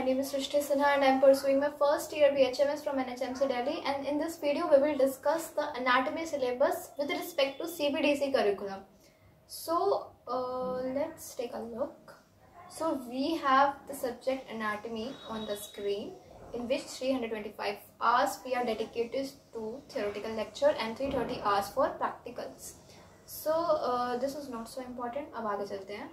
name is Srishti Sinha and I am pursuing my first year BHMS from NHMC Delhi, and in this video we will discuss the anatomy syllabus with respect to CBDC curriculum. So let's take a look. So we have the subject anatomy on the screen, in which 325 hours we are dedicated to theoretical lecture and 330 hours for practicals. So this is not so important. अब आगे चलते हैं.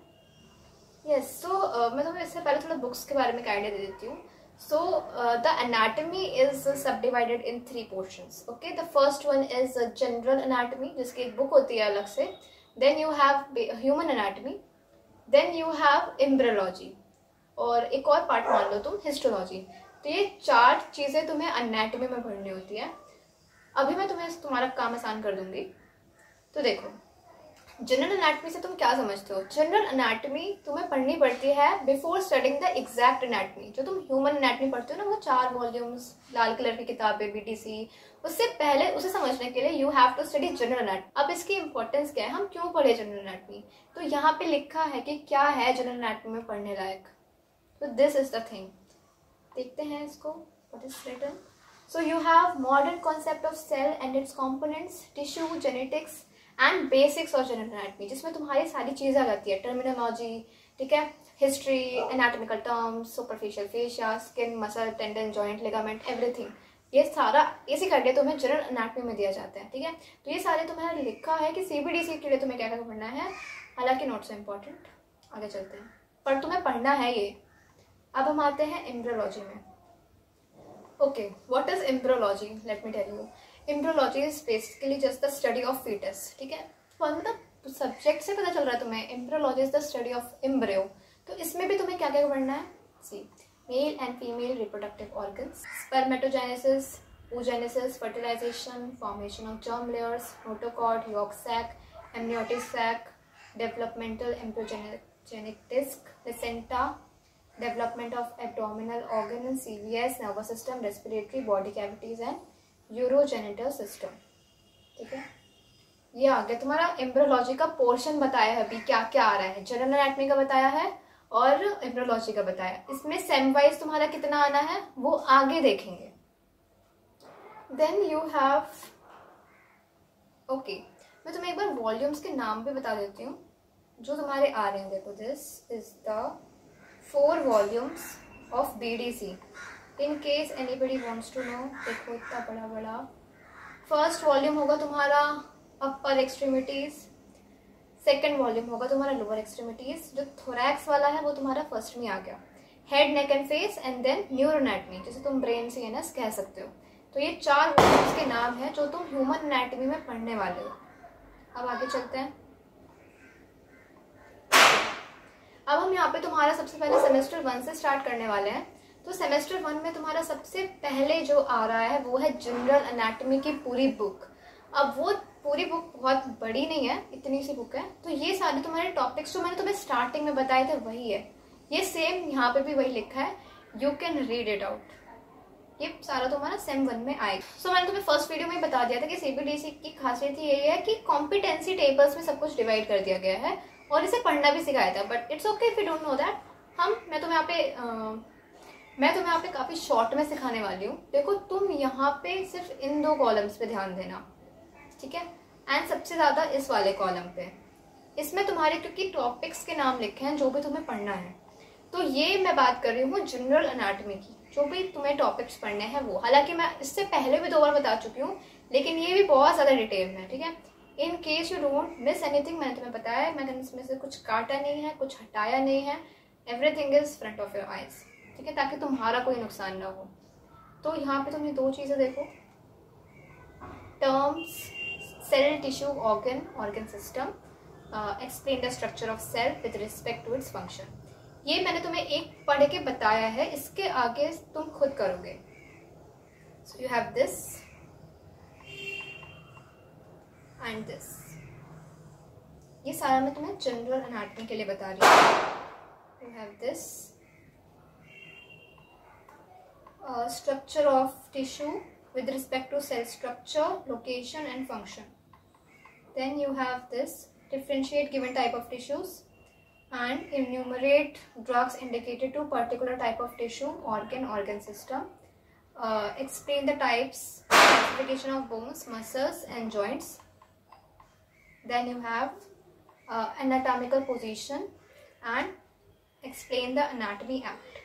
Yes, so मैं तुम्हें इससे पहले थोड़ा books के बारे में एक आइडिया दे देती हूँ. So the anatomy is subdivided in 3 portions. Okay, the first one is general anatomy, जिसकी एक बुक होती है अलग से. Then you have human anatomy. Then you have embryology. और एक और पार्ट मान लो तुम हिस्टोलॉजी. तो ये 4 चीज़ें तुम्हें anatomy में पढ़नी होती है. अभी मैं तुम्हें तुम्हारा काम आसान कर दूंगी. तो देखो, जनरल एनाटमी से तुम क्या समझते हो? जनरल एनाटमी तुम्हें पढ़नी पड़ती है before studying the exact anatomy. जो तुम ह्यूमन एनाटमी पढ़ते हो ना, वो 4 वॉल्यूम्स लाल कलर की किताबें BTC, उससे पहले उसे समझने के लिए you have to study general anatomy. अब इसकी इंपॉर्टेंस क्या है, हम क्यों पढ़े जनरल एनाटमी? तो यहाँ पे लिखा है कि क्या है जनरल एनाटमी में पढ़ने लायक. तो दिस इज द थिंग. देखते हैं इसको. What is written? So you have modern concept of cell and its components, tissue, genetics and basics of general anatomy, जिसमें तुम्हारी सारी चीज़ें आ जाती है. टर्मिनोलॉजी, ठीक है, history, anatomical terms, superficial fascia, skin, muscle, tendon, joint, ligament, everything. ये सारा इसी करके तुम्हें जनरल एनाटमी में दिया जाता है. ठीक है, तो ये सारे तुम्हें लिखा है कि CBDC के लिए तुम्हें क्या क्या पढ़ना है. हालांकि नॉट सो इम्पॉर्टेंट. आगे चलते हैं, पर तुम्हें पढ़ना है ये. अब हम आते हैं एम्ब्रियोलॉजी में. Okay, what is embryology? Let me tell you. Embryology is basically just the study of fetus. ठीक है, मतलब सब्जेक्ट से पता चल रहा है तुम्हें. Embryology is the study of embryo. तो इसमें भी तुम्हें क्या क्या पढ़ना है? See, male and female reproductive organs, spermatogenesis, oogenesis, fertilization, formation of germ layers, notochord, yolk sac, amniotic sac, developmental embryogenic disc, placenta, development of abdominal organ and CVS, nervous system, respiratory, body cavities and urogenital system. ठीक है, ये आ गया तुम्हारा embryology का portion. बताया है अभी क्या क्या आ रहा है. जनरल एनाटमी का बताया है और एम्ब्रियोलॉजी का बताया. इसमें सेम वाइज तुम्हारा कितना आना है वो आगे देखेंगे. देन यू हैव, ओके, मैं तुम्हें एक बार वॉल्यूम्स के नाम भी बता देती हूँ जो तुम्हारे आ रहे हैं. देखो, this is the 4 volumes of BDC. In case anybody wants to know. देखो, इतना बड़ा बड़ा. फर्स्ट वॉल्यूम होगा तुम्हारा अपर एक्सट्रीमिटीज. सेकंड वॉल्यूम होगा तुम्हारा लोअर एक्सट्रीमिटीज. जो थोरैक्स वाला है वो तुम्हारा फर्स्ट में आ गया. Head, neck and face, and then neuro anatomy, जैसे तुम ब्रेन CNS कह सकते हो. तो ये 4 वॉल्यूम्स के नाम है जो तुम ह्यूमन एनाटमी में पढ़ने वाले हो. अब आगे चलते हैं. अब हम यहाँ पे तुम्हारा सबसे पहले सेमेस्टर 1 से स्टार्ट करने वाले हैं. तो सेमेस्टर 1 में तुम्हारा सबसे पहले जो आ रहा है वो है जनरल एनाटमी की पूरी बुक. अब वो पूरी बुक बहुत बड़ी नहीं है, इतनी सी बुक है. तो ये सारे तुम्हारे टॉपिक्स जो मैंने तुम्हें स्टार्टिंग में बताए थे वही है. ये सेम यहाँ पे भी वही लिखा है. You can read it out. ये सारा तुम्हारा सेम 1 में आएगा. सो मैंने तुम्हें फर्स्ट वीडियो में बता दिया था कि CBDC की खासियत यही है कि कॉम्पिटेंसी टेबल्स में सब कुछ डिवाइड कर दिया गया है और इसे पढ़ना भी सिखाया था. But it's okay if you don't know that. मैं तुम्हें यहाँ पे काफ़ी शॉर्ट में सिखाने वाली हूँ. देखो, तुम यहाँ पे सिर्फ इन 2 कॉलम्स पे ध्यान देना. ठीक है, एंड सबसे ज़्यादा इस वाले कॉलम पे. इसमें तुम्हारे क्योंकि टॉपिक्स के नाम लिखे हैं जो भी तुम्हें पढ़ना है. तो ये मैं बात कर रही हूँ जनरल एनाटमी की. जो भी तुम्हें टॉपिक्स पढ़ने हैं वो, हालांकि मैं इससे पहले भी 2 बार बता चुकी हूँ, लेकिन ये भी बहुत ज़्यादा डिटेल में. ठीक है, in case you don't miss anything, मैंने तुम्हें बताया. मैंने इसमें से कुछ काटा नहीं है, कुछ हटाया नहीं है. Everything is front of your eyes. ठीक है, ताकि तुम्हारा कोई नुकसान ना हो. तो यहाँ पे तुम ये 2 चीज़ें देखो. Terms, cell, tissue, organ system, explain the structure of cell with respect to its function. ये मैंने तुम्हें एक पढ़ के बताया है. इसके आगे तुम खुद करोगे. सो you have this and this. ये सारा मैं तुम्हें जनरल एनाटमी के लिए बता रही हूँ. You have this structure of tissue with respect to cell structure, location and function. Then you have this differentiate given type of tissues, and enumerate drugs indicated to particular type of tissue, organ system. Explain the types, classification of bones, muscles and joints. Then you have anatomical position and explain the anatomy act.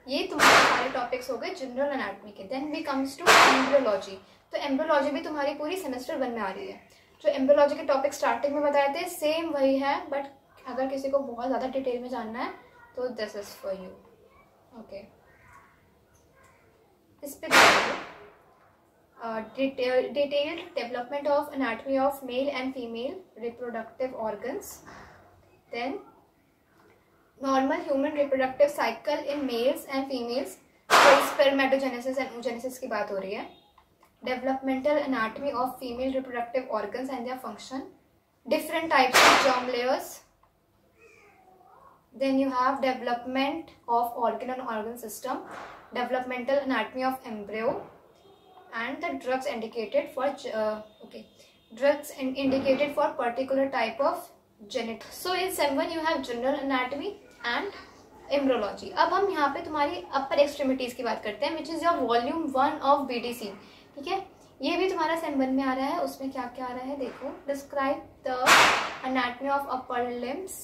ये तुम्हारे सारे topics हो गए general anatomy के. Then we comes to embryology. तो embryology भी तुम्हारी पूरी सेमेस्टर 1 में आ रही है. जो एम्ब्रियोलॉजी के टॉपिक स्टार्टिंग में बताए थे सेम वही है, बट अगर किसी को बहुत ज़्यादा डिटेल में जानना है तो this is for you. Okay, इस पे detailed development of anatomy of male and female reproductive organs. Then normal human reproductive cycle in males and females. तो स्पर्मेटोजेनेसिस एंड oogenesis की बात हो रही है. Developmental anatomy of female reproductive organs and their function. Different types of germ layers. Then you have development of organ and organ system, developmental anatomy of embryo, and the drugs indicated for drugs indicated for particular type of genital. So in sem 1 you have general anatomy and embryology. अब हम यहाँ पे तुम्हारी upper extremities की बात करते हैं, which is your volume 1 of BDC. ठीक है, ये भी तुम्हारा sem 1 में आ रहा है. उसमें क्या क्या आ रहा है देखो. Describe the anatomy of upper limbs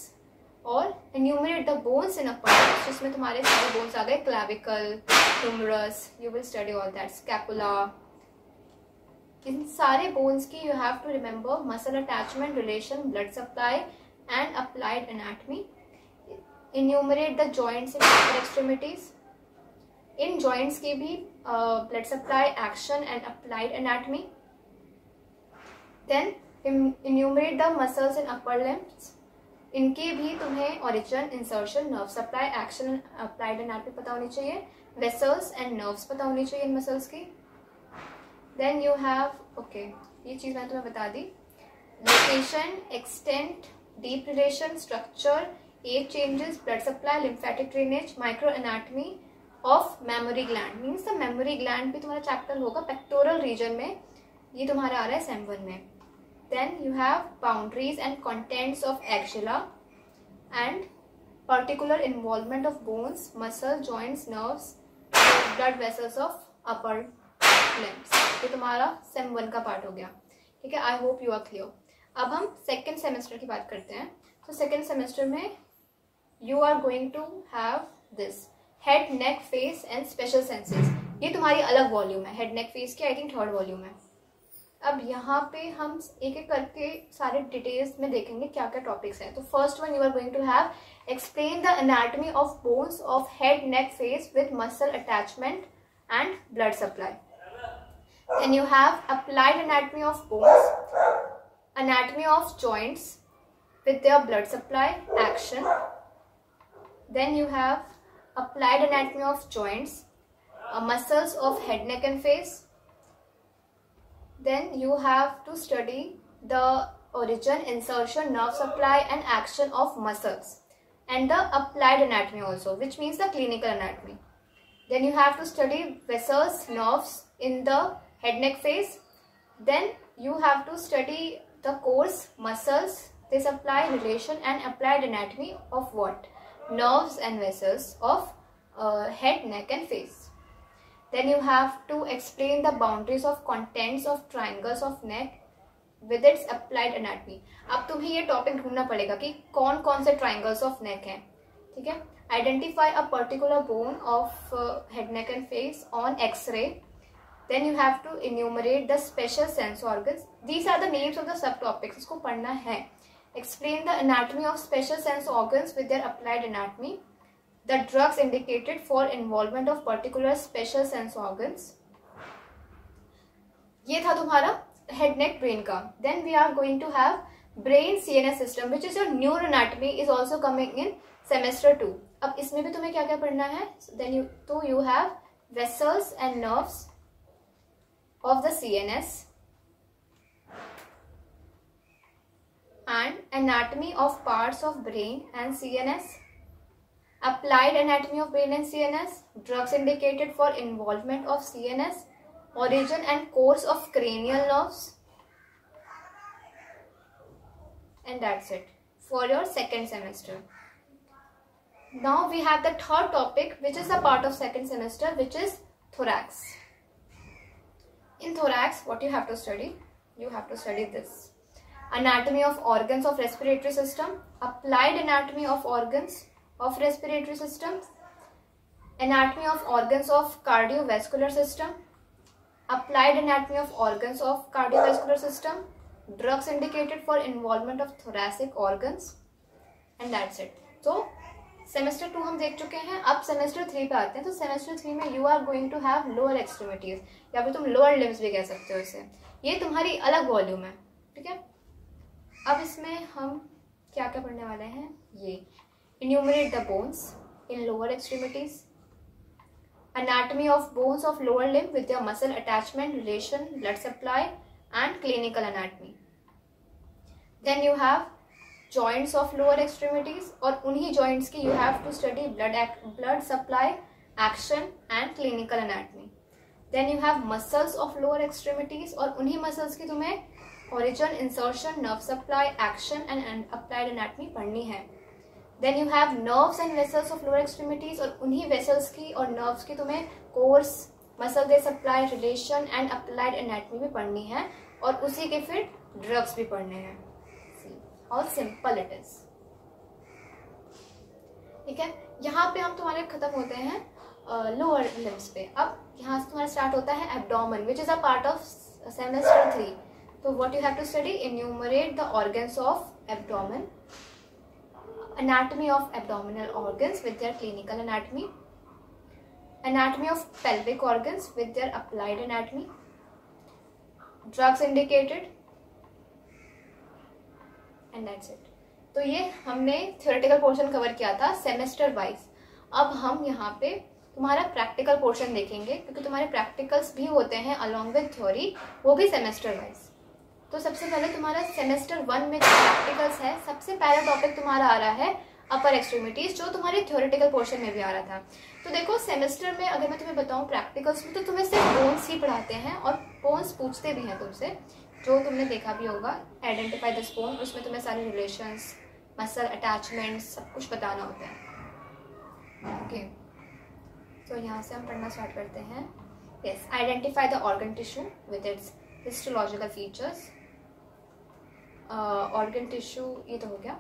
और enumerate the bones in upper limbs, जिसमें तुम्हारे सारे bones आ गए. clavicle, humerus, you will study all that. scapula. इन सारे bones की you have to remember muscle attachment, relation, blood supply and applied anatomy. enumerate the joints in upper extremities. In joints की भी blood supply, action and applied anatomy. then enumerate the muscles in upper limbs. इनके भी तुम्हें origin, insertion, nerve supply, action, applied anatomy पता होनी चाहिए. Vessels and nerves पता होनी चाहिए इन मसल्स की. देन यू हैव ये चीज़ मैंने तुम्हें बता दी. Location, extent, deep relation, structure, age changes, blood supply, lymphatic drainage, micro anatomy of memory gland. Means the memory gland भी तुम्हारा चैप्टर होगा पेक्टोरल रीजन में. ये तुम्हारा आ रहा है sem 1 में. Then you have boundaries and contents of axilla and particular involvement of bones, muscle, joints, nerves, blood vessels of upper limbs. ये तुम्हारा sem 1 का पार्ट हो गया. ठीक है, I hope you are clear. अब हम सेकेंड सेमेस्टर की बात करते हैं. तो सेकेंड सेमेस्टर में you are going to have this head, neck, face and special senses. ये तुम्हारी अलग वॉल्यूम है. हेड, नेक, फेस की आई थिंक 3rd वॉल्यूम है. अब यहाँ पे हम एक एक करके सारे डिटेल्स में देखेंगे क्या क्या टॉपिक्स हैं. तो first one you are going to have explain the anatomy of bones of head, neck, face with muscle attachment and blood supply. Then you have applied anatomy of bones, anatomy of joints with their blood supply, action. Then you have applied anatomy of joints, muscles of head, neck and face. Then you have to study the origin, insertion, nerve supply and action of muscles and the applied anatomy also, which means the clinical anatomy. Then you have to study vessels, nerves in the head, neck, face. Then you have to study the course, muscles, they supply, relation and applied anatomy of what? Nerves and vessels of head, neck and face. Then you have to explain the boundaries of contents of triangles of neck with its applied anatomy. अब तुम्हें ये topic ढूंढना पड़ेगा कि कौन कौन से triangles of neck हैं. ठीक है, identify a particular bone of head, neck and face on X-ray. Then you have to enumerate the special sense organs. These are the names of the sub topics. इसको पढ़ना है. Explain the anatomy of special sense organs with their applied anatomy. The drugs indicated for involvement of particular special sense organs. ये था तुम्हारा head, neck, brain का. Then we are going to have brain CNS system, which is your neuroanatomy, is also coming in semester 2. अब इसमें भी तुम्हें क्या क्या पढ़ना है. Then you have vessels and nerves of the CNS and anatomy of parts of brain and CNS. Applied anatomy of brain and CNS, drugs indicated for involvement of CNS, origin and course of cranial nerves, and that's it. for your second semester. Now we have the third topic, which is a part of second semester, which is thorax. In thorax, what you have to study? You have to study this: anatomy of organs of respiratory system, applied anatomy of organs of respiratory system, anatomy of organs of cardiovascular system, applied anatomy of organs of cardiovascular system, drugs indicated for involvement of thoracic organs, and that's it. So semester 2 हम देख चुके हैं, अब semester 3 पे आते हैं. तो semester 3 में you are going to have lower extremities, या फिर तुम लोअर लिम्स भी कह सकते हो इसे. ये तुम्हारी अलग वॉल्यूम है, ठीक है. अब इसमें हम क्या क्या पढ़ने वाले हैं? ये enumerate the bones in lower extremities, anatomy of bones of lower limb with their muscle attachment, relation, blood supply and clinical anatomy. Then you have joints of lower extremities, और उन्हीं joints की you have to study blood supply, action and clinical anatomy. Then you have muscles of lower extremities, और उन्हीं muscles की तुम्हें origin, insertion, nerve supply, action and applied anatomy पढ़नी है. Then you have nerves and vessels of lower extremities, और उन्हीं vessels की और nerves की तुम्हें course, muscle they supply, relation and applied anatomy भी पढ़नी है, और उसी के फिर drugs भी पढ़ने हैं. See how simple it is. ठीक है, यहाँ पे हम तुम्हारे खत्म होते हैं lower limbs पे. अब यहाँ से तुम्हारा स्टार्ट होता है abdomen, which is a part of semester 3. तो what you have to study? Enumerate the organs of abdomen, anatomy of abdominal organs with their clinical anatomy, anatomy of pelvic organs with their applied anatomy, drugs indicated, and that's it. तो ये हमने theoretical portion cover किया था semester wise. अब हम यहाँ पे तुम्हारा प्रैक्टिकल पोर्शन देखेंगे, क्योंकि तुम्हारे प्रैक्टिकल्स भी होते हैं अलॉन्ग विद थ्योरी, वो भी सेमेस्टर वाइज. तो सबसे पहले तुम्हारा सेमेस्टर 1 में जो प्रैक्टिकल्स है, सबसे पहला टॉपिक तुम्हारा आ रहा है अपर एक्सट्रीमिटीज, जो तुम्हारे थ्योरेटिकल पोर्शन में भी आ रहा था. तो देखो सेमेस्टर में अगर मैं तुम्हें बताऊं प्रैक्टिकल्स में, तो तुम्हें सिर्फ बोन्स ही पढ़ाते हैं, और बोन्स पूछते भी हैं तुमसे, जो तुमने देखा भी होगा, आइडेंटिफाई दिस बोन. उसमें तुम्हें सारे रिलेशंस, मसल अटैचमेंट, सब कुछ बताना होता है. ओके, तो यहाँ से हम पढ़ना स्टार्ट करते हैं. Yes, identify the organ tissue with its histological features. Organ tissue ये तो हो गया.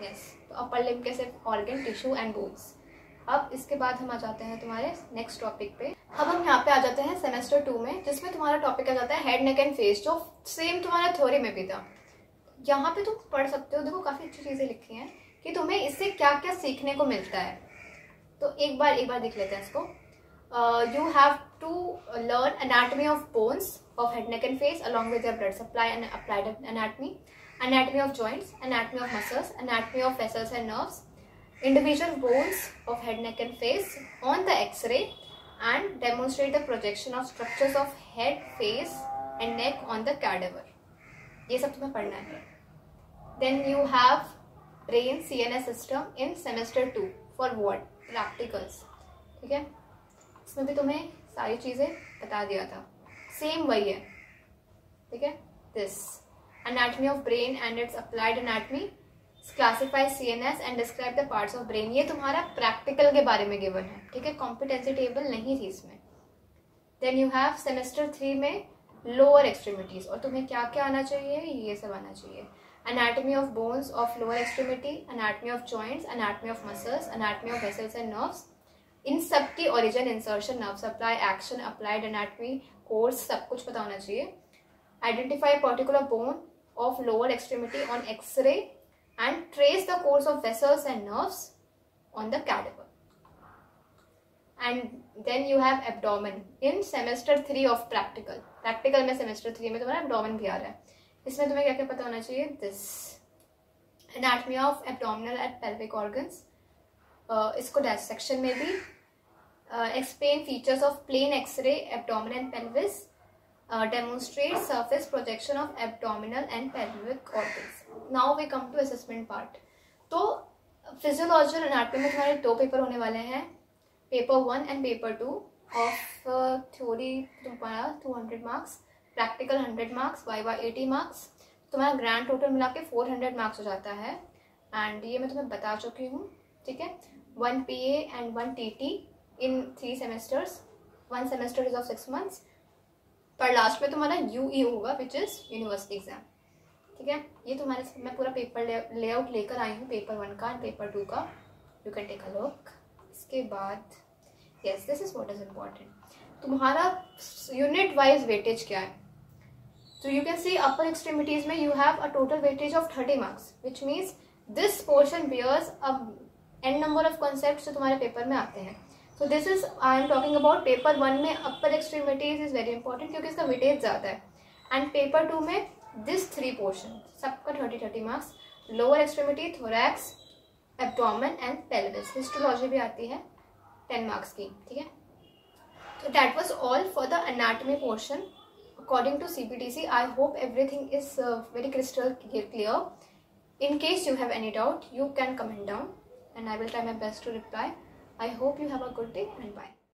यस, तो अपर लिम्ब के सिर्फ ऑर्गन टिश्यू एंड बोन्स. अब इसके बाद हम आ जाते हैं तुम्हारे नेक्स्ट टॉपिक पे. अब हम यहाँ पे आ जाते हैं सेमेस्टर 2 में, जिसमें तुम्हारा टॉपिक आ जाता है हेड, नेक एंड फेस, जो सेम तुम्हारा थ्योरी में भी था. यहाँ पे तुम पढ़ सकते हो, देखो काफी अच्छी चीजें लिखी हैं कि तुम्हें इससे क्या क्या सीखने को मिलता है. तो एक बार देख लेते हैं इसको. You have to learn anatomy of bones of head, neck and face along with their blood supply and applied anatomy, anatomy of joints, anatomy of muscles, anatomy of vessels and nerves, individual bones of head, neck and face on the x-ray, and demonstrate the projection of structures of head, face and neck on the cadaver. ये सब तुम्हें पढ़ना है. Then you have brain CNS system in semester 2 for what? Practicals. ठीक है, इसमें भी तुम्हें सारी चीजें बता दिया था, सेम वही है. ठीक है, this anatomy of brain and its applied anatomy, classify CNS and describe the parts of brain. ये तुम्हारा प्रैक्टिकल के बारे में गिवन है. ठीक है, कॉम्पिटेंसी टेबल नहीं थी इसमें. देन यू हैव सेमेस्टर 3 में लोअर एक्सट्रीमिटीज, और तुम्हें क्या क्या आना चाहिए? ये सब आना चाहिए. anatomy of bones of lower extremity, anatomy of joints, anatomy of muscles, anatomy of vessels and nerves. इन सब की origin, insertion, nerve supply, action, applied anatomy, course, सब कुछ पता होना चाहिए. Identify particular bone of lower extremity on X-ray and trace the course of vessels and nerves on the cadaver. And then you have abdomen in semester 3 of practical. Practical में semester 3 में तुम्हारा abdomen भी आ रहा है. इसमें तुम्हें क्या क्या पता होना चाहिए? This anatomy of abdominal and pelvic organs, इसको डायसेक्शन में भी. Explain features of plain X-ray abdomen and pelvis, demonstrate surface projection of abdominal and pelvic organs. Now we come to assessment part. तो फिजियोलॉजी और anatomy में तुम्हारे 2 paper होने वाले हैं, paper 1 and paper 2 of theory तुम्हारा 200 marks, practical 100 marks, viva 80 marks. तुम्हारा grand total मिला के 400 मार्क्स हो जाता है। एंड ये मैं तुम्हें बता चुकी हूँ, ठीक है। 1 PA and 1 TT in 3 semesters, 1 semester is of 6 months. पर लास्ट में तुम्हारा UE होगा विच इज़ यूनिवर्सिटी एग्जाम, ठीक है। ये तुम्हारे मैं पूरा पेपर लेआउट लेकर आई हूँ, पेपर 1 का एंड पेपर 2 का, you can take a look. इसके बाद yes, this is what is important, तुम्हारा यूनिट वाइज वेटेज क्या है। तो you can see upper extremities में you have a total weightage of 30 marks, which means this portion bears a n number of concept जो तुम्हारे paper में आते हैं। So this is I am talking about paper 1 में upper extremities is very important क्योंकि इसका weightage ज़्यादा है। एंड पेपर 2 में दिस 3 पोर्शन सबका 30 marks, lower extremity, thorax, abdomen and pelvis. Histology भी आती है 10 मार्क्स की, ठीक है। So that was all for the anatomy portion according to CBDC. I hope everything is very crystal clear. In case you have any doubt, you can comment down and I will try my best to reply. I hope you have a good day and bye.